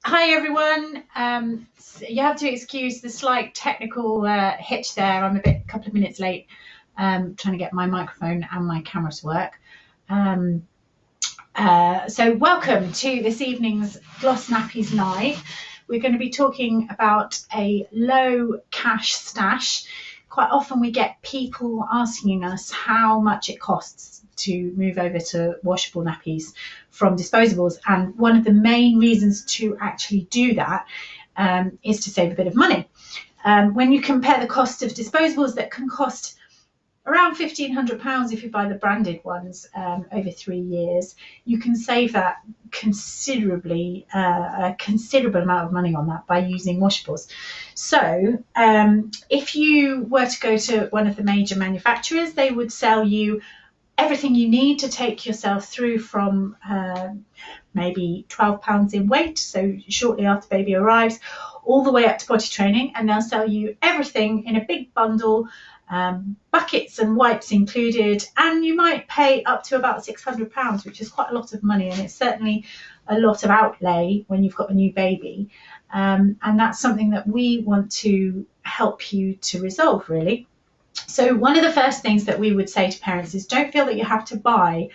Hi everyone. You have to excuse the slight technical hitch there. I'm a couple of minutes late, trying to get my microphone and my camera to work. So welcome to this evening's Gloss Nappies Live. We're going to be talking about a low cash stash. Quite often we get people asking us how much it costs to move over to washable nappies from disposables, and one of the main reasons to actually do that is to save a bit of money. When you compare the cost of disposables that can cost around £1,500 if you buy the branded ones over 3 years, you can save that considerably, a considerable amount of money on that by using washables. So if you were to go to one of the major manufacturers, they would sell you everything you need to take yourself through from maybe £12 in weight, so shortly after baby arrives, all the way up to potty training, and they'll sell you everything in a big bundle, buckets and wipes included, and you might pay up to about £600, which is quite a lot of money, and it's certainly a lot of outlay when you've got a new baby, and that's something that we want to help you to resolve, really. So one of the first things that we would say to parents is don't feel that you have to buy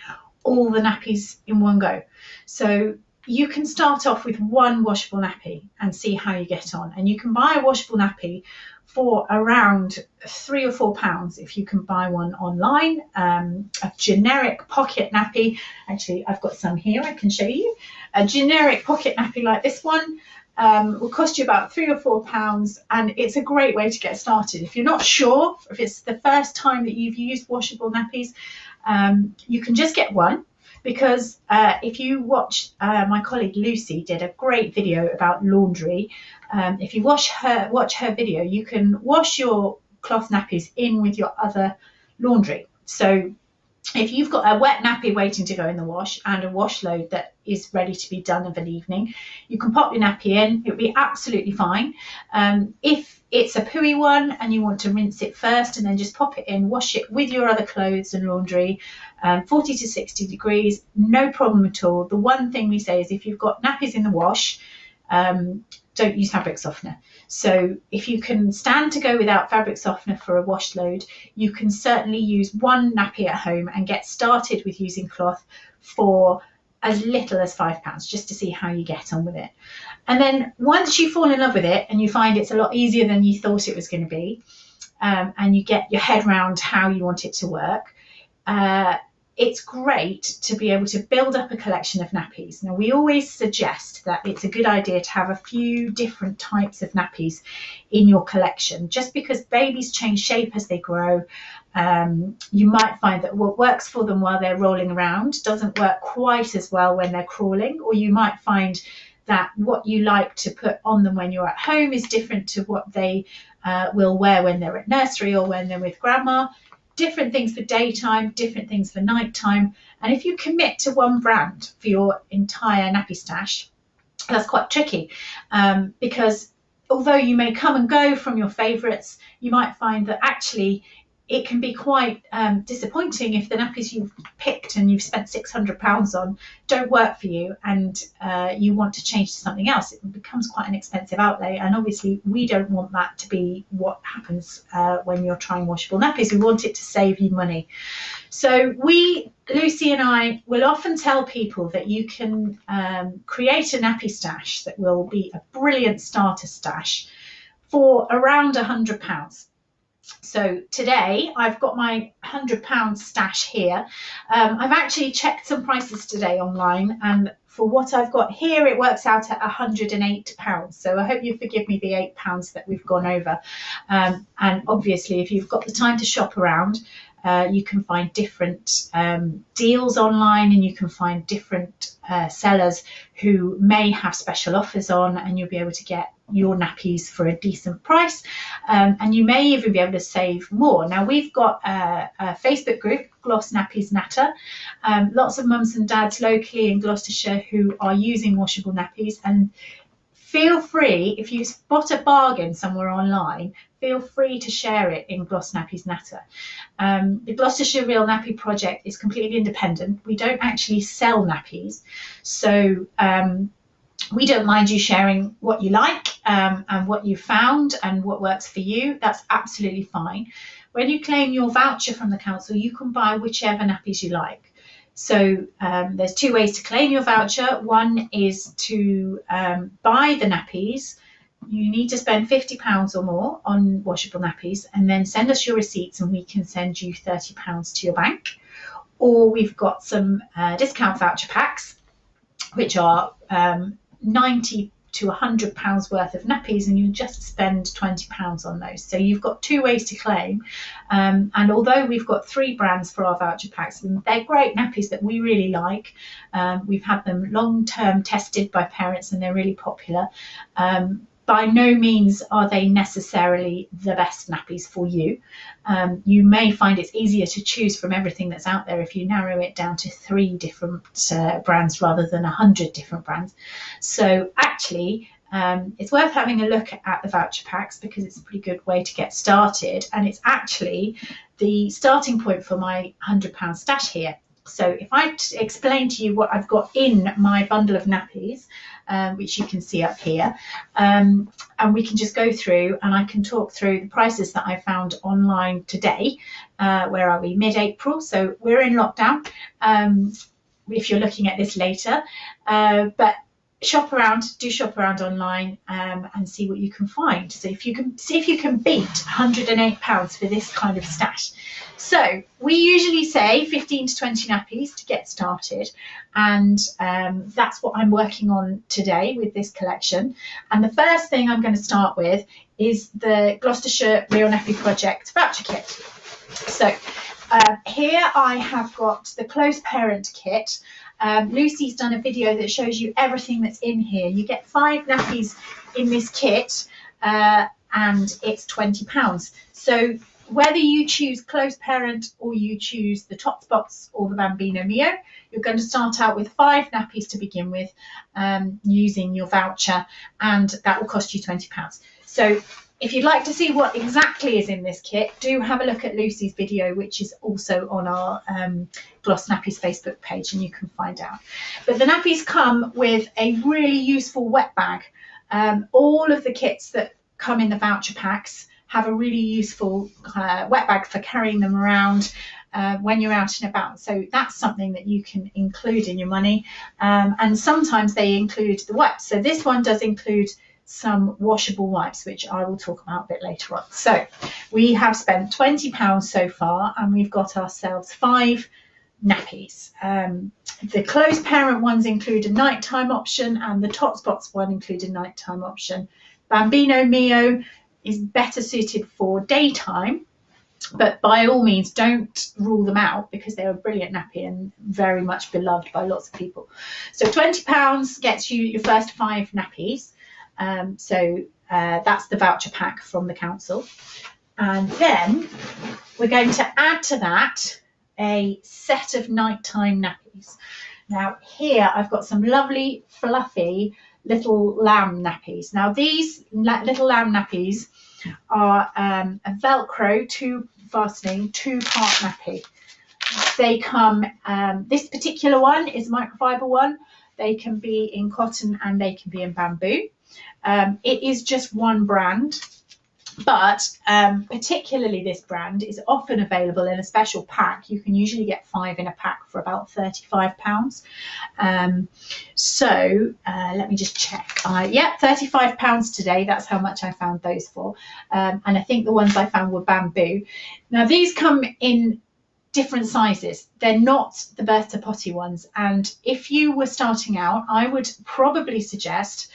all the nappies in one go. So you can start off with one washable nappy and see how you get on. And you can buy a washable nappy for around £3 or £4 if you can buy one online. A generic pocket nappy, actually I've got some here I can show you. A generic pocket nappy like this one will cost you about £3 or £4, and it's a great way to get started. If you're not sure, if it's the first time that you've used washable nappies, you can just get one, because if you watch, my colleague Lucy did a great video about laundry. If you watch her video, you can wash your cloth nappies in with your other laundry. So if you've got a wet nappy waiting to go in the wash and a wash load that is ready to be done of an evening, you can pop your nappy in. It'll be absolutely fine. If it's a pooey one and you want to rinse it first and then just pop it in, wash it with your other clothes and laundry, 40 to 60 degrees, no problem at all. The one thing we say is if you've got nappies in the wash, don't use fabric softener. So if you can stand to go without fabric softener for a wash load, you can certainly use one nappy at home and get started with using cloth for as little as £5, just to see how you get on with it. And then once you fall in love with it and you find it's a lot easier than you thought it was going to be, and you get your head around how you want it to work, it's great to be able to build up a collection of nappies. Now, we always suggest that it's a good idea to have a few different types of nappies in your collection, just because babies change shape as they grow. You might find that what works for them while they're rolling around doesn't work quite as well when they're crawling, or you might find that what you like to put on them when you're at home is different to what they will wear when they're at nursery or when they're with grandma. Different things for daytime, different things for nighttime. And if you commit to one brand for your entire nappy stash, that's quite tricky, because although you may come and go from your favourites, you might find that actually it can be quite disappointing if the nappies you've picked and you've spent £600 on don't work for you, and you want to change to something else. It becomes quite an expensive outlay, and obviously we don't want that to be what happens when you're trying washable nappies. We want it to save you money. So Lucy and I will often tell people that you can create a nappy stash that will be a brilliant starter stash for around £100. So today I've got my £100 stash here. I've actually checked some prices today online, and for what I've got here it works out at £108. So I hope you forgive me the £8 that we've gone over. And obviously if you've got the time to shop around, you can find different deals online, and you can find different sellers who may have special offers on, and you'll be able to get your nappies for a decent price, and you may even be able to save more. Now, we've got a Facebook group, Gloss Nappies Natter, lots of mums and dads locally in Gloucestershire who are using washable nappies, and feel free, if you spot a bargain somewhere online, feel free to share it in Gloss Nappies Natter. The Gloucestershire Real Nappy Project is completely independent. We don't actually sell nappies, so we don't mind you sharing what you like and what you found and what works for you. That's absolutely fine. When you claim your voucher from the council, you can buy whichever nappies you like. So there's two ways to claim your voucher. One is to buy the nappies. You need to spend £50 or more on washable nappies, and then send us your receipts and we can send you £30 to your bank. Or we've got some discount voucher packs, which are 90 to £100 worth of nappies, and you just spend £20 on those. So you've got two ways to claim. And although we've got 3 brands for our voucher packs, and they're great nappies that we really like, we've had them long-term tested by parents and they're really popular. By no means are they necessarily the best nappies for you. You may find it's easier to choose from everything that's out there if you narrow it down to 3 different brands rather than 100 different brands. So actually, it's worth having a look at the voucher packs because it's a pretty good way to get started, and it's actually the starting point for my £100 stash here. So if I explain to you what I've got in my bundle of nappies, which you can see up here, and we can just go through and I can talk through the prices that I found online today. Where are we? Mid-April, so we're in lockdown if you're looking at this later, but shop around online and see what you can find. So if you can see if you can beat £108 for this kind of stash. So we usually say 15 to 20 nappies to get started, and that's what I'm working on today with this collection. And the first thing I'm going to start with is the Gloucestershire Real Nappy Project voucher kit. So here I have got the Close Parent kit. Lucy's done a video that shows you everything that's in here. You get 5 nappies in this kit, and it's £20. So whether you choose Close Parent or you choose the Tot Spots or the Bambino Mio, you're going to start out with 5 nappies to begin with, using your voucher, and that will cost you £20. So if you'd like to see what exactly is in this kit, do have a look at Lucy's video, which is also on our Gloss Nappies Facebook page, and you can find out. But the nappies come with a really useful wet bag. All of the kits that come in the voucher packs have a really useful wet bag for carrying them around when you're out and about. So that's something that you can include in your money. And sometimes they include the wipes. So this one does include some washable wipes, which I will talk about a bit later on. So we have spent £20 so far, and we've got ourselves 5 nappies. The Close Parent ones include a nighttime option, and the Tot Spots one include a nighttime option. Bambino Mio is better suited for daytime, but by all means don't rule them out because they're a brilliant nappy and very much beloved by lots of people. So £20 gets you your first 5 nappies. That's the voucher pack from the council, and then we're going to add to that a set of nighttime nappies. Now here I've got some lovely fluffy little lamb nappies. Now these little lamb nappies are a Velcro 2-fastening 2-part nappy. They come, this particular one is a microfiber one. They can be in cotton and they can be in bamboo. It is just one brand, but particularly this brand is often available in a special pack. You can usually get 5 in a pack for about £35. Let me just check. Yeah, £35 today. That's how much I found those for. And I think the ones I found were bamboo. Now these come in different sizes. They're not the birth to potty ones. And if you were starting out, I would probably suggest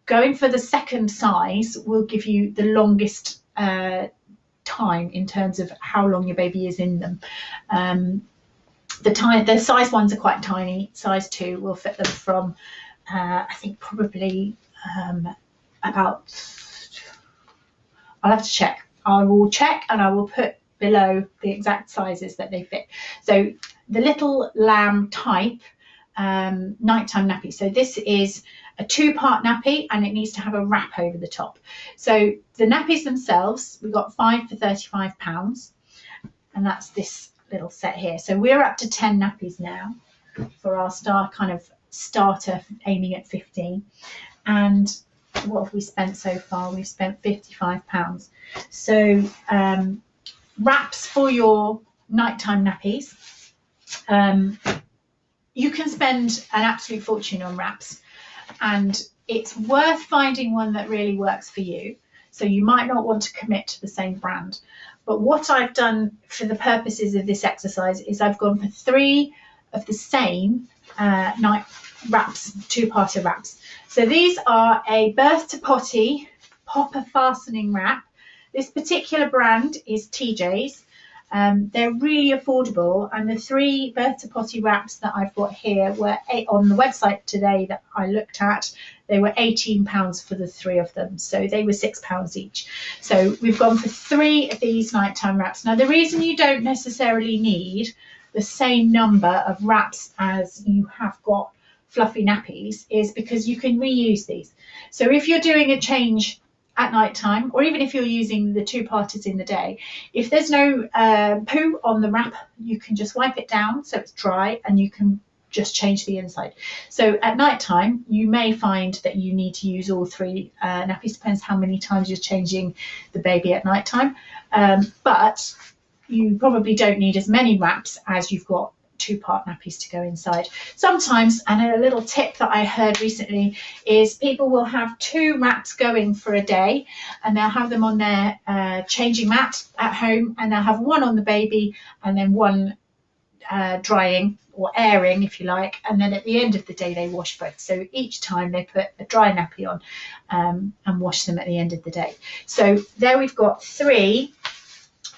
going for the second size will give you the longest time in terms of how long your baby is in them. The size ones are quite tiny. Size 2 will fit them from, I think probably about, I'll have to check. I will check and I will put below the exact sizes that they fit. So the little lamb type nighttime nappy. So this is a 2-part nappy and it needs to have a wrap over the top. So the nappies themselves, we got 5 for £35, and that's this little set here. So we're up to 10 nappies now for our kind of starter aiming at 15. And what have we spent so far? We've spent £55. So wraps for your nighttime nappies. You can spend an absolute fortune on wraps, and it's worth finding one that really works for you. So you might not want to commit to the same brand. But what I've done for the purposes of this exercise is I've gone for 3 of the same night wraps, 2-parter wraps. So these are a birth to potty popper fastening wrap. This particular brand is TJ's. They're really affordable, and the 3 birth to potty wraps that I've got here were on the website today that I looked at. They were £18 for the 3 of them, so they were £6 each. So we've gone for 3 of these nighttime wraps. Now, the reason you don't necessarily need the same number of wraps as you have got fluffy nappies is because you can reuse these. So if you're doing a change at night time, or even if you're using the 2-parters in the day, if there's no poo on the wrap, you can just wipe it down so it's dry and you can just change the inside. So at night time, you may find that you need to use all 3 nappies. Depends how many times you're changing the baby at night time, but you probably don't need as many wraps as you've got 2-part nappies to go inside. Sometimes, and a little tip that I heard recently is people will have 2 wraps going for a day, and they'll have them on their changing mat at home, and they'll have one on the baby and then one drying or airing, if you like, and then at the end of the day they wash both. So each time they put a dry nappy on and wash them at the end of the day. So there we've got 3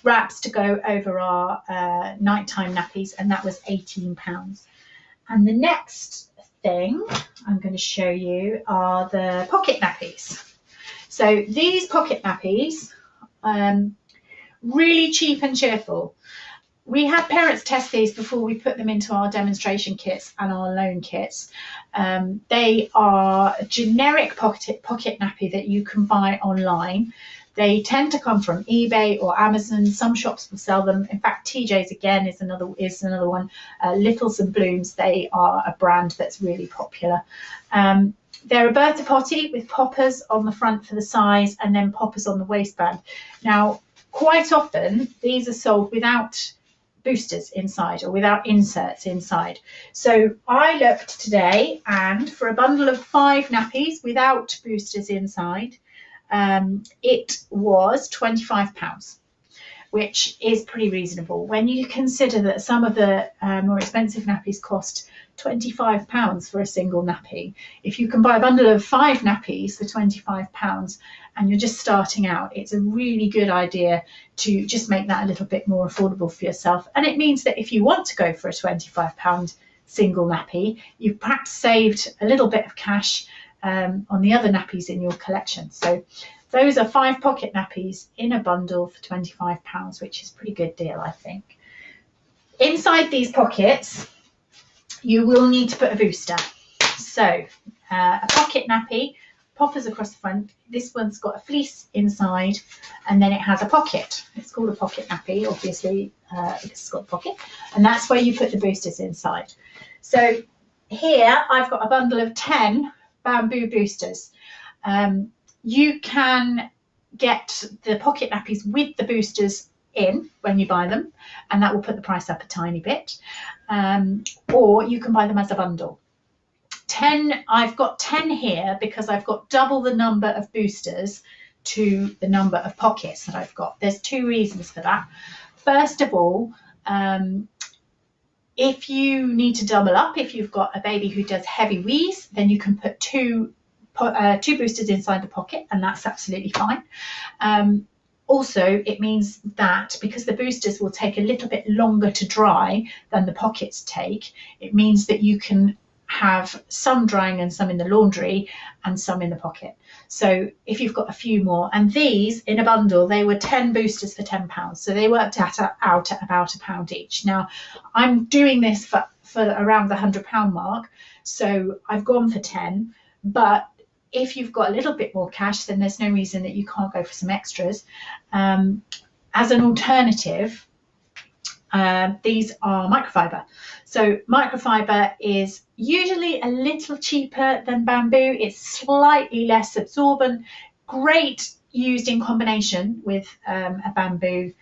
wraps to go over our nighttime nappies, and that was £18. And the next thing I'm going to show you are the pocket nappies. So these pocket nappies, really cheap and cheerful. We had parents test these before we put them into our demonstration kits and our loan kits. They are a generic pocket nappy that you can buy online. They tend to come from eBay or Amazon. Some shops will sell them. In fact, TJ's again is another one. Littles and Blooms, they are a brand that's really popular. They're a birth to potty with poppers on the front for the size and then poppers on the waistband. Now, quite often these are sold without boosters inside or without inserts inside. So I looked today, and for a bundle of 5 nappies without boosters inside, it was £25, which is pretty reasonable when you consider that some of the more expensive nappies cost £25 for a single nappy. If you can buy a bundle of 5 nappies for £25 and you're just starting out, it's a really good idea to just make that a little bit more affordable for yourself. And it means that if you want to go for a £25 single nappy, you've perhaps saved a little bit of cash on the other nappies in your collection. So those are 5 pocket nappies in a bundle for £25, which is a pretty good deal, I think. Inside these pockets, you will need to put a booster. So a pocket nappy, poppers across the front. This one's got a fleece inside, and then it has a pocket. It's called a pocket nappy, obviously, because it's got a pocket, and that's where you put the boosters inside. So here I've got a bundle of 10 bamboo boosters. You can get the pocket nappies with the boosters in when you buy them, and that will put the price up a tiny bit, or you can buy them as a bundle. I've got 10 here because I've got double the number of boosters to the number of pockets that I've got. There's 2 reasons for that. First of all, if you need to double up, if you've got a baby who does heavy wheeze, then you can put two boosters inside the pocket, and that's absolutely fine. Also, it means that because the boosters will take a little bit longer to dry than the pockets take, it means that you can have some drying and some in the laundry and some in the pocket. So if you've got a few more, and these in a bundle, they were 10 boosters for £10, so they worked out at about £1 each. Now I'm doing this for around the £100 mark, so I've gone for 10, but if you've got a little bit more cash, then there's no reason that you can't go for some extras. As an alternative, these are microfiber. So microfiber is Usually a little cheaper than bamboo. It's slightly less absorbent. Great used in combination with a bamboo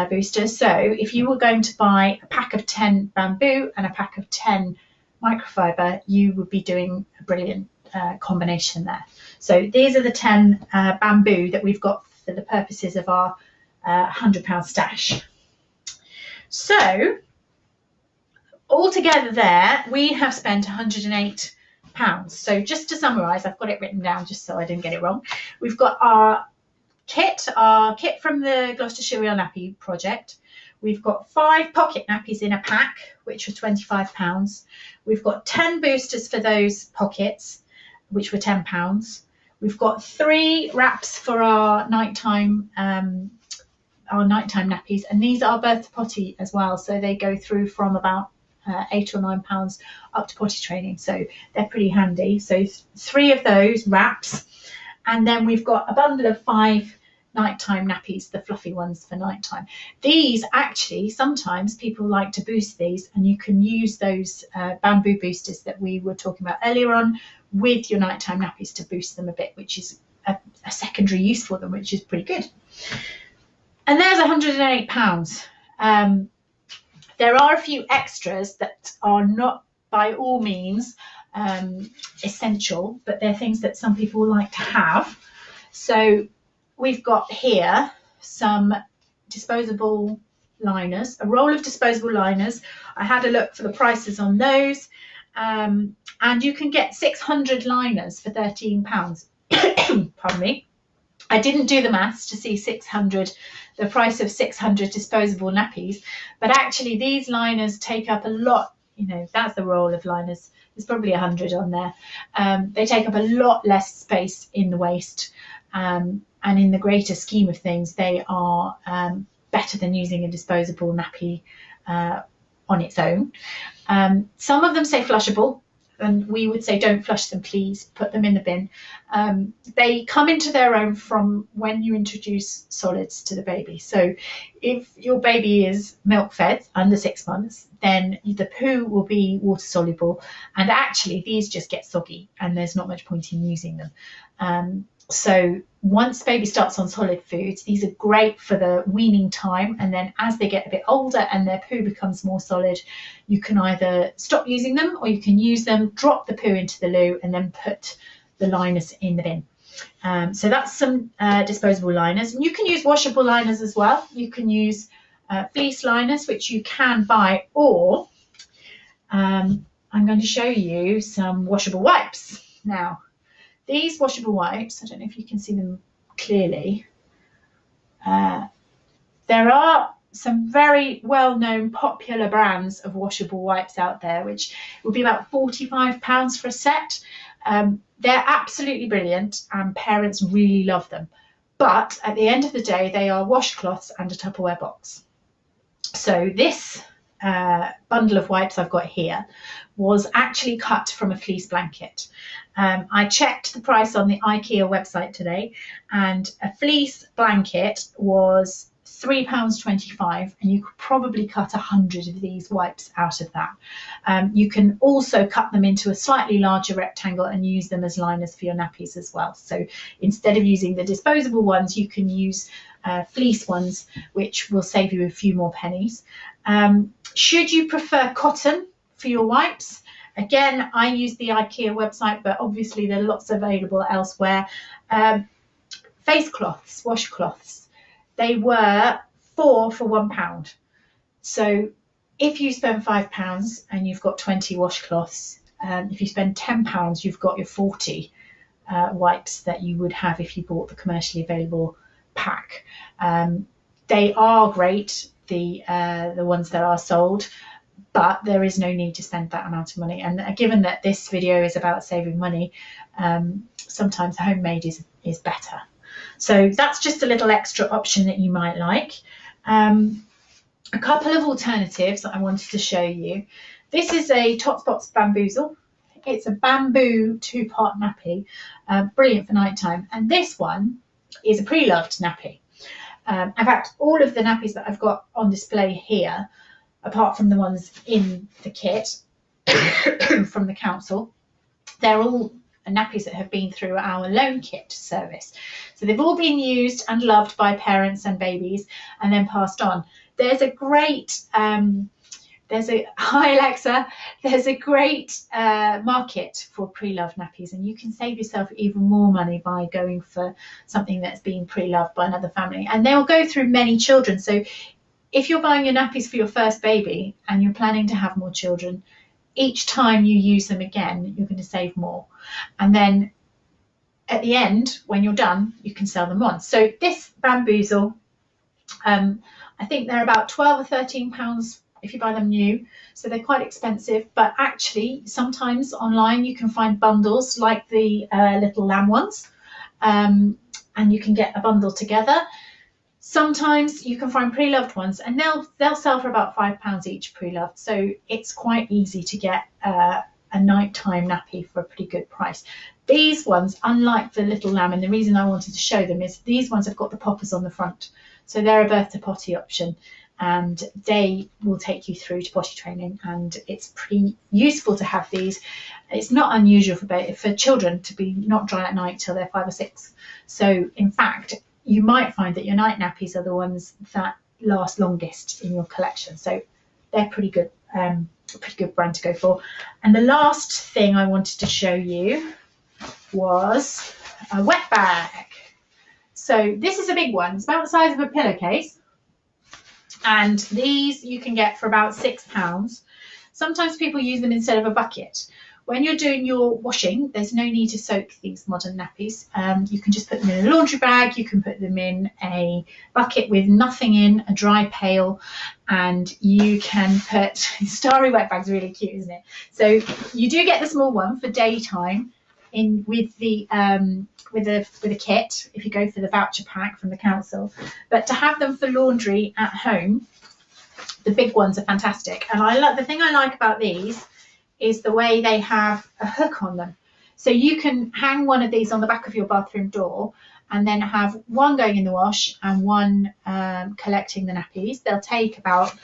booster. So if you were going to buy a pack of 10 bamboo and a pack of 10 microfiber, you would be doing a brilliant combination there. So these are the 10 bamboo that we've got for the purposes of our £100 stash. So altogether there, we have spent £108. So just to summarise, I've got it written down just so I didn't get it wrong. We've got our kit from the Gloucestershire Nappy project. We've got 5 pocket nappies in a pack, which were £25. We've got 10 boosters for those pockets, which were £10. We've got 3 wraps for our nighttime nappies, and these are birth to potty as well, so they go through from about £8 or £9 up to potty training, so they're pretty handy. So 3 of those wraps, and then we've got a bundle of 5 nighttime nappies, the fluffy ones for nighttime. These actually, sometimes people like to boost these, and you can use those bamboo boosters that we were talking about earlier on with your nighttime nappies to boost them a bit, which is a secondary use for them, which is pretty good. And there's £108. There are a few extras that are not by all means essential, but they're things that some people like to have. So we've got here some disposable liners, a roll of disposable liners. I had a look for the prices on those, and you can get 600 liners for £13. Pardon me. I didn't do the maths to see the price of 600 disposable nappies, but actually these liners take up a lot. You know, that's the roll of liners. There's probably 100 on there. They take up a lot less space in the waste, and in the greater scheme of things, they are better than using a disposable nappy on its own. Some of them say flushable, and we would say don't flush them, please, put them in the bin. They come into their own from when you introduce solids to the baby. So if your baby is milk fed under 6 months, then the poo will be water soluble, and actually these just get soggy and there's not much point in using them. So once baby starts on solid foods, these are great for the weaning time, and then as they get a bit older and their poo becomes more solid, you can either stop using them or you can use them, drop the poo into the loo, and then put the liners in the bin. So that's some disposable liners. And you can use washable liners as well. You can use fleece liners, which you can buy, or I'm going to show you some washable wipes now. These washable wipes, I don't know if you can see them clearly. There are some very well-known popular brands of washable wipes out there, which will be about £45 for a set. They're absolutely brilliant and parents really love them. But at the end of the day, they are washcloths and a Tupperware box. So this bundle of wipes I've got here was actually cut from a fleece blanket. I checked the price on the IKEA website today, and a fleece blanket was £3.25, and you could probably cut 100 of these wipes out of that. You can also cut them into a slightly larger rectangle and use them as liners for your nappies as well. So instead of using the disposable ones, you can use fleece ones, which will save you a few more pennies. Should you prefer cotton for your wipes? Again, I use the IKEA website, but obviously there are lots available elsewhere. Face cloths, washcloths, they were 4 for £1. So if you spend £5 and you've got 20 washcloths, if you spend £10, you've got your 40 wipes that you would have if you bought the commercially available pack. They are great, the ones that are sold, but there is no need to spend that amount of money. And given that this video is about saving money, sometimes homemade is better. So that's just a little extra option that you might like. A couple of alternatives that I wanted to show you. This is a Totspots Bamboozle. It's a bamboo 2-part nappy, brilliant for nighttime. And this one is a pre-loved nappy. In fact, all of the nappies that I've got on display here, apart from the ones in the kit, from the council. They're all nappies that have been through our loan kit service. So they've all been used and loved by parents and babies and then passed on. There's a great, hi Alexa, there's a great market for pre-loved nappies, and you can save yourself even more money by going for something that's been pre-loved by another family. And they'll go through many children. So if you're buying your nappies for your first baby and you're planning to have more children, each time you use them again, you're going to save more. And then at the end, when you're done, you can sell them on. So this Bamboozle, I think they're about 12 or 13 pounds if you buy them new. So they're quite expensive, but actually sometimes online you can find bundles like the little lamb ones, and you can get a bundle together. Sometimes you can find pre-loved ones, and they'll sell for about £5 each pre-loved. So it's quite easy to get a nighttime nappy for a pretty good price. These ones, unlike the little lamb, and the reason I wanted to show them is these ones have got the poppers on the front. So they're a birth to potty option, and they will take you through to potty training, and it's pretty useful to have these. It's not unusual for children to be not dry at night till they're 5 or 6. So in fact, you might find that your night nappies are the ones that last longest in your collection. So they're pretty good brand to go for. And the last thing I wanted to show you was a wet bag. So this is a big one. It's about the size of a pillowcase. And these you can get for about £6. Sometimes people use them instead of a bucket. When you're doing your washing, there's no need to soak these modern nappies. You can just put them in a laundry bag. You can put them in a bucket with nothing in, a dry pail, and you can put starry wet bags. Really cute, isn't it? So you do get the small one for daytime in with the kit if you go for the voucher pack from the council. But to have them for laundry at home, the big ones are fantastic. And the thing I like about these is the way they have a hook on them. So you can hang one of these on the back of your bathroom door and then have one going in the wash and one collecting the nappies. They'll take about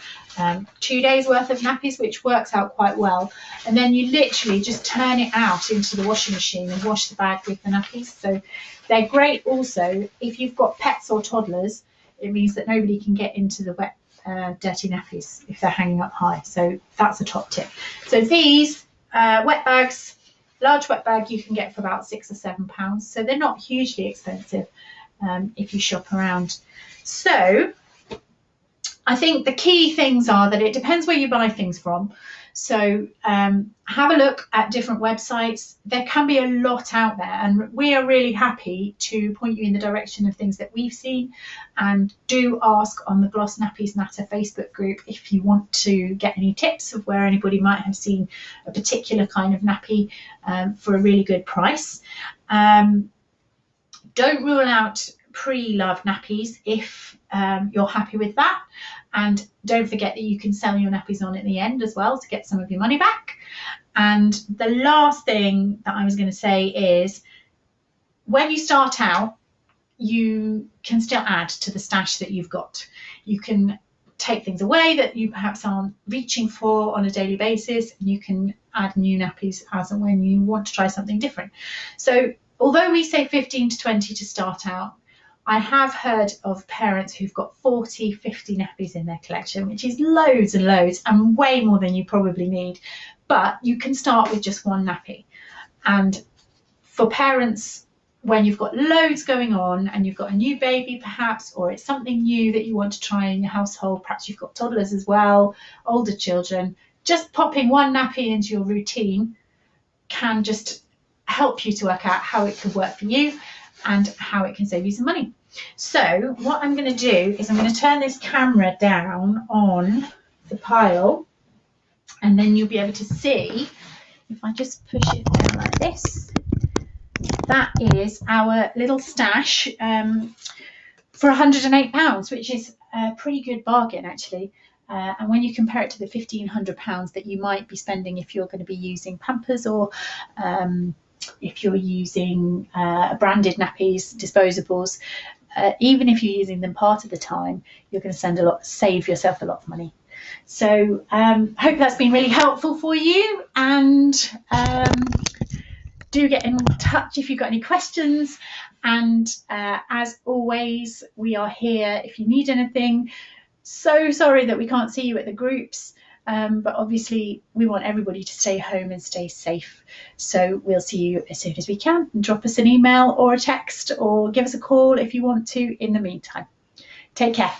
2 days worth of nappies, which works out quite well. And then you literally just turn it out into the washing machine and wash the bag with the nappies. So they're great also if you've got pets or toddlers. It means that nobody can get into the wet dirty nappies if they're hanging up high. So that's a top tip. So these wet bags, large wet bag, you can get for about £6 or £7. So they're not hugely expensive if you shop around. So I think the key things are that it depends where you buy things from. So have a look at different websites. There can be a lot out there, and we are really happy to point you in the direction of things that we've seen. And do ask on the Gloss Nappies Natter Facebook group if you want to get any tips of where anybody might have seen a particular kind of nappy for a really good price. Don't rule out pre-loved nappies if you're happy with that. And don't forget that you can sell your nappies on at the end as well to get some of your money back. And the last thing that I was going to say is when you start out, you can still add to the stash that you've got. You can take things away that you perhaps aren't reaching for on a daily basis, and you can add new nappies as and when you want to try something different. So although we say 15 to 20 to start out, I have heard of parents who've got 40, 50 nappies in their collection, which is loads and loads and way more than you probably need. But you can start with just one nappy. And for parents, when you've got loads going on and you've got a new baby perhaps, or it's something new that you want to try in your household, perhaps you've got toddlers as well, older children, just popping one nappy into your routine can just help you to work out how it could work for you and how it can save you some money. So what I'm going to do is I'm going to turn this camera down on the pile, and then you'll be able to see, if I just push it down like this, that is our little stash for £108, which is a pretty good bargain actually. And when you compare it to the £1,500 that you might be spending if you're going to be using Pampers, or if you're using branded nappies, disposables, even if you're using them part of the time, you're going to save yourself a lot of money. So hope that's been really helpful for you, and do get in touch if you've got any questions. And as always, we are here if you need anything. So sorry that we can't see you at the groups, but obviously we want everybody to stay home and stay safe. So we'll see you as soon as we can. Drop us an email or a text or give us a call if you want to in the meantime. Take care.